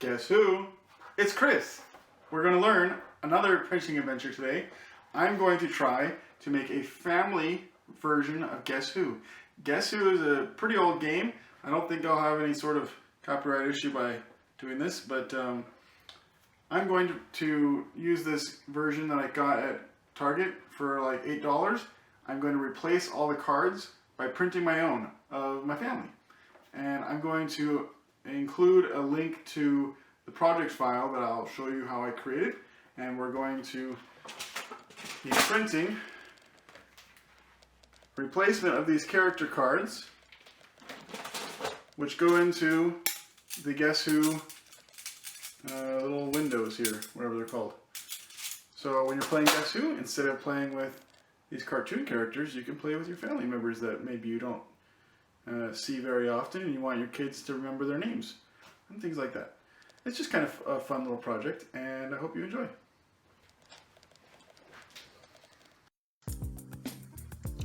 Guess who? It's Chris. We're going to learn another printing adventure today. I'm going to try to make a family version of Guess Who. Guess Who is a pretty old game. I don't think I'll have any sort of copyright issue by doing this, but I'm going to use this version that I got at Target for like $8. I'm going to replace all the cards by printing my own of my family. And I'm going to include a link to the project file that I'll show you how I created. And we're going to be printing replacement of these character cards, which go into the Guess Who little windows here, whatever they're called. So when you're playing Guess Who, instead of playing with these cartoon characters, you can play with your family members that maybe you don't see very often, and you want your kids to remember their names and things like that. It's just kind of a fun little project, and I hope you enjoy.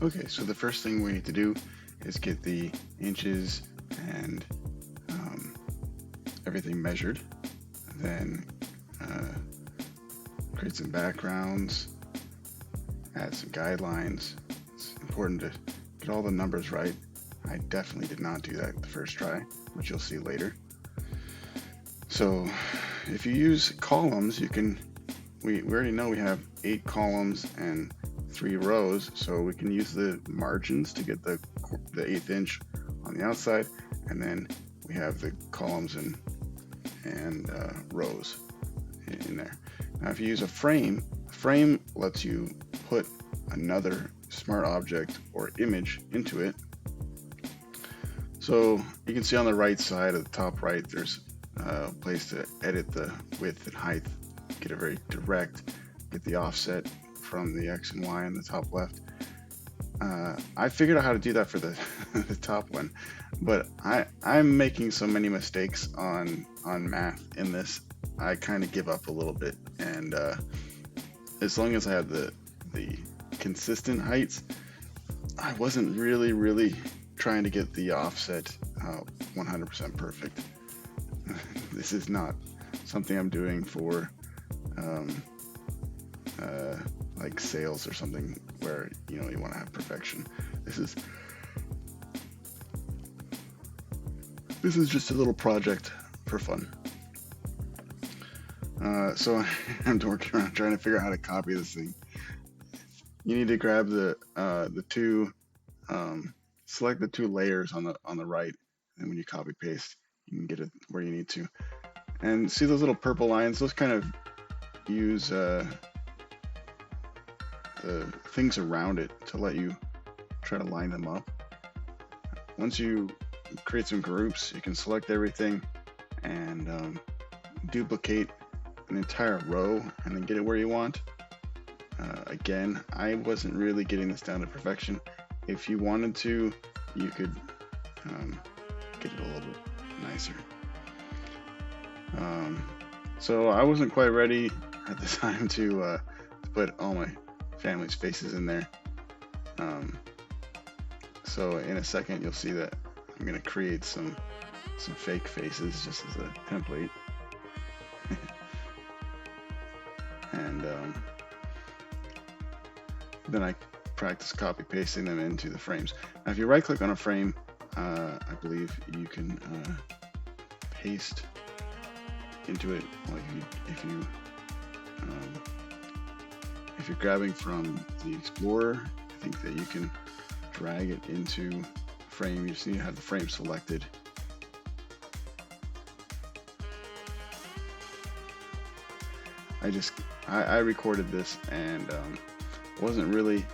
Okay, so the first thing we need to do is get the inches and everything measured. Then create some backgrounds, add some guidelines. It's important to get all the numbers right. I definitely did not do that the first try, which you'll see later. So if you use columns, you can, we already know we have 8 columns and 3 rows, so we can use the margins to get the 1/8 inch on the outside, and then we have the columns and rows in there. Now if you use a frame lets you put another smart object or image into it. So you can see on the right side of the top right, there's a place to edit the width and height, get it very direct, get the offset from the X and Y on the top left. I figured out how to do that for the, the top one, but I'm making so many mistakes on math in this, I kind of give up a little bit. And as long as I had the consistent heights, I wasn't really trying to get the offset 100% perfect. This is not something I'm doing for like sales or something where you want to have perfection. This is just a little project for fun. So I'm working around trying to figure out how to copy this thing. You need to grab the two, select the 2 layers on the right, and when you copy paste, you can get it where you need to. And see those little purple lines? Those kind of use the things around it to let you try to line them up. Once you create some groups, you can select everything and duplicate an entire row and then get it where you want. Again, I wasn't really getting this down to perfection. If you wanted to, you could get it a little bit nicer. So I wasn't quite ready at the time to put all my family's faces in there. So in a second you'll see that I'm going to create some fake faces just as a template. And then I practice copy pasting them into the frames. Now if you right click on a frame, I believe you can paste into it. Like if you're grabbing from the Explorer, I think that you can drag it into frame. You just need to have the frame selected. I recorded this and wasn't really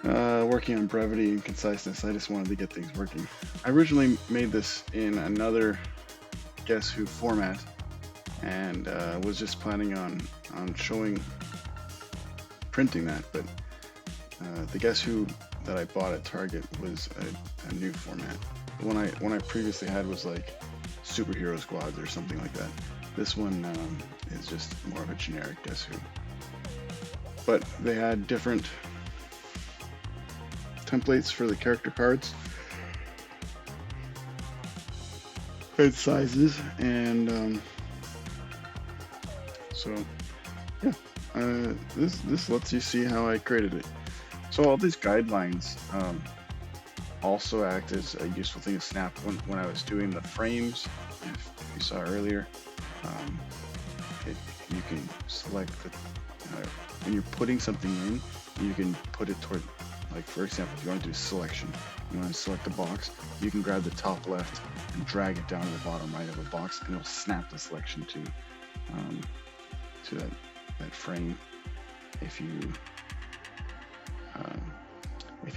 working on brevity and conciseness. I just wanted to get things working. I originally made this in another Guess Who format, and was just planning on printing that, but the Guess Who that I bought at Target was a new format. The one I previously had was like Superhero Squads or something like that. This one is just more of a generic Guess Who. But they had different templates for the character cards. height sizes, and so yeah, this lets you see how I created it. So all these guidelines also act as a useful thing to snap when I was doing the frames. If you saw earlier, um, you can select the when you're putting something in, you can put it toward, like for example, if you want to do selection, you want to select a box, you can grab the top left and drag it down to the bottom right of a box, and it'll snap the selection to that frame. If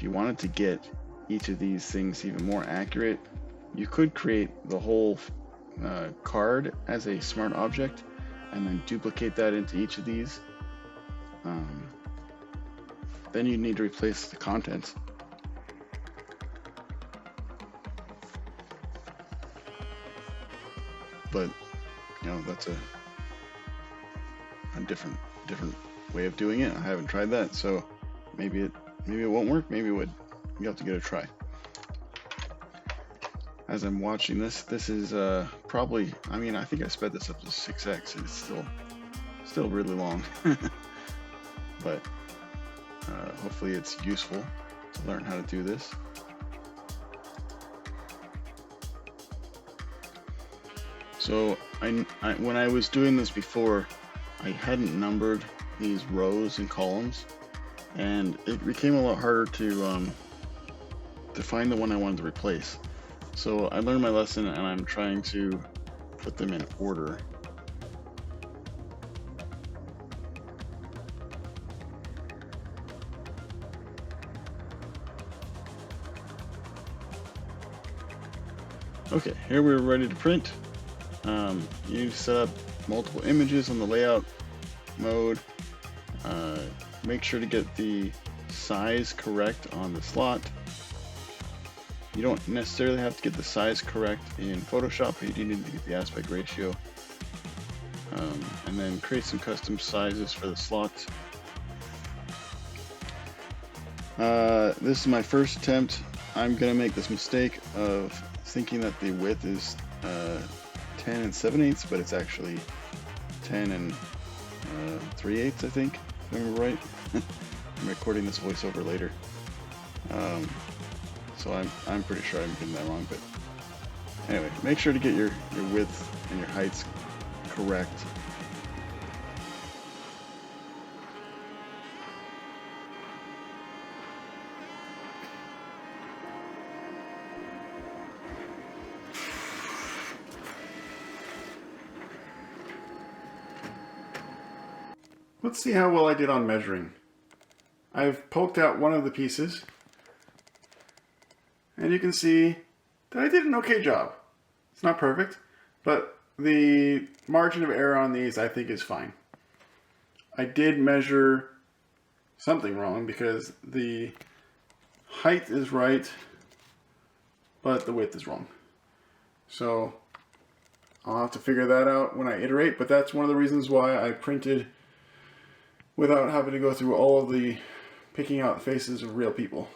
you wanted to get each of these things even more accurate, you could create the whole card as a smart object and then duplicate that into each of these. Then you need to replace the contents. But that's a different way of doing it. I haven't tried that, so maybe it won't work. Maybe it would. You have to give it a try. As I'm watching this is probably, I think I sped this up to 6x, and it's still really long. But hopefully it's useful to learn how to do this. So when I was doing this before, I hadn't numbered these rows and columns, and it became a lot harder to find the one I wanted to replace. So I learned my lesson, and I'm trying to put them in order. Okay, here we're ready to print. You need to set up multiple images on the layout mode. Make sure to get the size correct on the slot. You don't necessarily have to get the size correct in Photoshop, but you need to get the aspect ratio. And then create some custom sizes for the slots. This is my first attempt. I'm going to make this mistake of thinking that the width is 10 and 7/8, but it's actually 10 and 3/8, I think, if I remember right. I'm recording this voiceover later. So I'm pretty sure I'm getting that wrong, but anyway, make sure to get your width and your heights correct. Let's see how well I did on measuring. I've poked out one of the pieces, and you can see that I did an okay job. It's not perfect, but the margin of error on these I think is fine. I did measure something wrong because the height is right, but the width is wrong. So I'll have to figure that out when I iterate, but that's one of the reasons why I printed without having to go through all of the picking out faces of real people.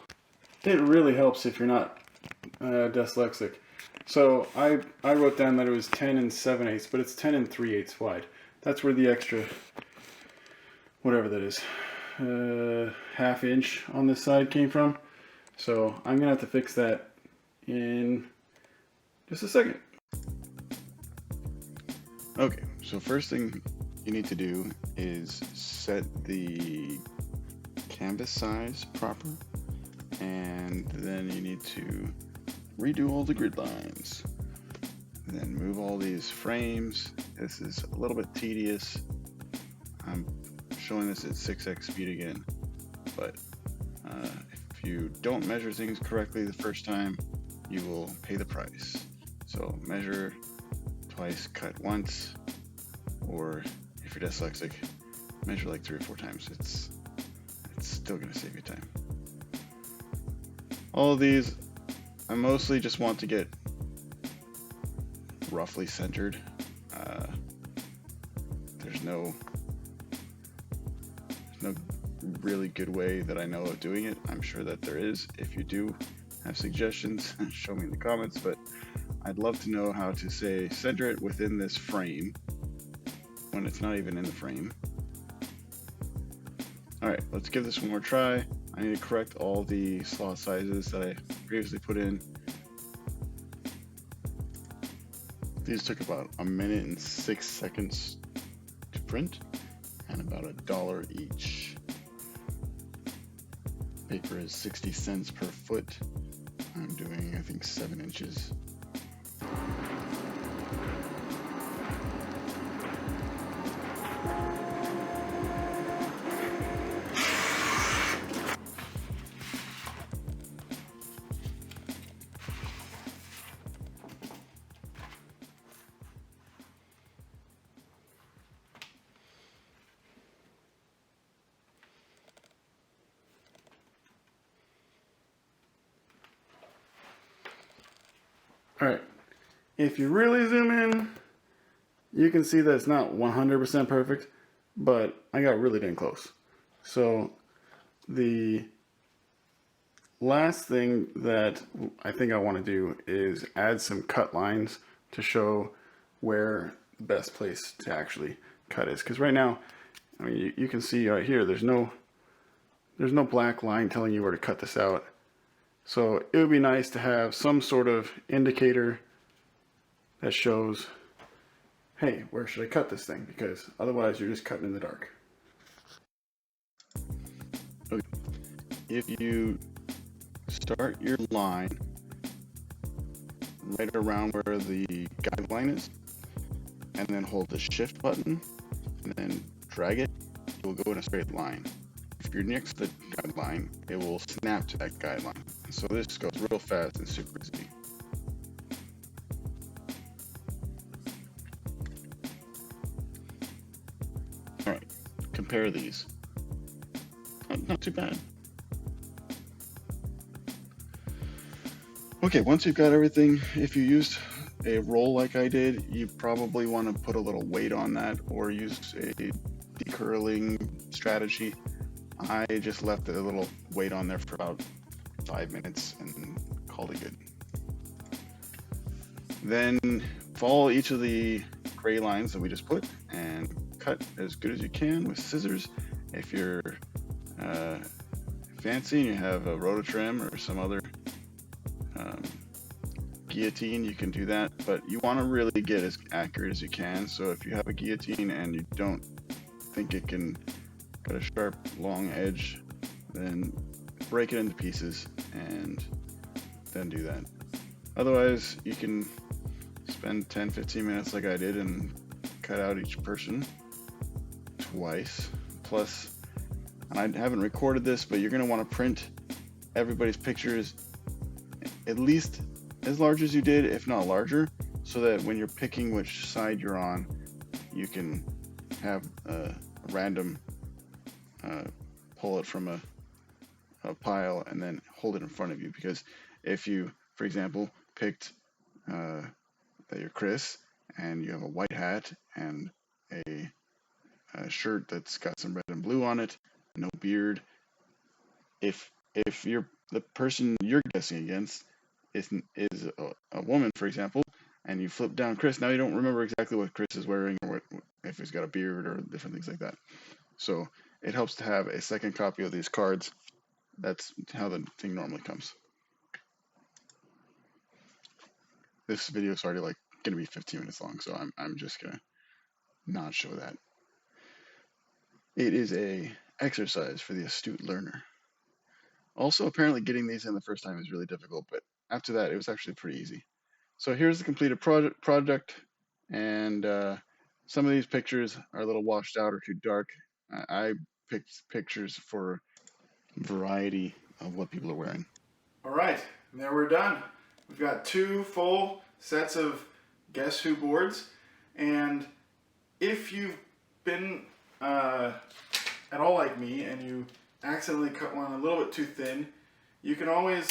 It really helps if you're not dyslexic. So I wrote down that it was 10 and 7/8, but it's 10 and 3/8 wide. That's where the extra, whatever that is, ½ inch on this side came from. So I'm gonna have to fix that in just a second. Okay, so first thing you need to do is set the canvas size proper, and then you need to redo all the grid lines, and then move all these frames. This is a little bit tedious. I'm showing this at 6x speed again, but if you don't measure things correctly the first time, you will pay the price. So measure twice, cut once, or if you're dyslexic, measure like 3 or 4 times. It's still going to save you time. All of these, I mostly just want to get roughly centered. There's no really good way that I know of doing it. I'm sure that there is. If you do have suggestions, show me in the comments, but I'd love to know how to say center it within this frame when it's not even in the frame. Alright, let's give this one more try. I need to correct all the slot sizes that I previously put in. These took about 1 minute and 6 seconds to print and about $1 each. Paper is 60 cents per foot. I'm doing, I think, 7 inches. Alright, if you really zoom in, you can see that it's not 100% perfect, but I got really dang close. So the last thing that I think I want to do is add some cut lines to show where the best place to actually cut is. Because right now, I mean, you can see right here, there's no black line telling you where to cut this out. So it would be nice to have some sort of indicator that shows, hey, where should I cut this thing? Because otherwise you're just cutting in the dark. Okay. If you start your line right around where the guideline is, and then hold the shift button, and then drag it, it will go in a straight line. If you're next to the guideline, it will snap to that guideline. So this goes real fast and super easy. Alright, compare these. Not too bad. Okay, once you've got everything, if you used a roll like I did, you probably want to put a little weight on that or use a decurling strategy. I just left a little weight on there for about 5 minutes and called it good. Then follow each of the gray lines that we just put and cut as good as you can with scissors. If you're fancy and you have a rototrim or some other guillotine, you can do that, but you want to really get as accurate as you can. So if you have a guillotine and you don't think it can got a sharp long edge, then break it into pieces and then do that. Otherwise you can spend 10-15 minutes like I did and cut out each person twice. Plus, I haven't recorded this, but you're going to want to print everybody's pictures at least as large as you did, if not larger, so that when you're picking which side you're on, you can have a random pull it from a pile and then hold it in front of you. Because if you, for example, picked that you're Chris and you have a white hat and a shirt that's got some red and blue on it, no beard, if you're the person you're guessing against is a woman, for example, and you flip down Chris, now you don't remember exactly what Chris is wearing or if he's got a beard or different things like that. So it helps to have a second copy of these cards. That's how the thing normally comes. This video is already like going to be 15 minutes long, so I'm just going to not show that. It is a exercise for the astute learner. Also, apparently getting these in the first time is really difficult, but after that, it was actually pretty easy. So here's the completed project, and some of these pictures are a little washed out or too dark. I picked pictures for variety of what people are wearing. All right, and there we're done. We've got 2 full sets of Guess Who boards, and if you've been at all like me and you accidentally cut one a little bit too thin, you can always,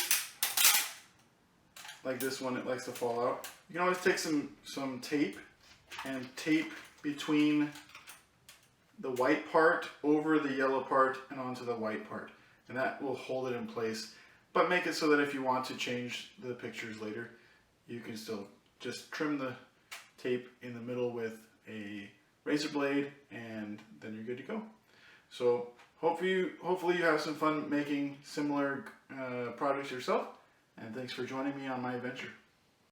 like this one, it likes to fall out. You can always take some tape and tape between the white part over the yellow part and onto the white part, and that will hold it in place, but make it so that if you want to change the pictures later, you can still just trim the tape in the middle with a razor blade, and then you're good to go. So hopefully you have some fun making similar products yourself, and thanks for joining me on my adventure.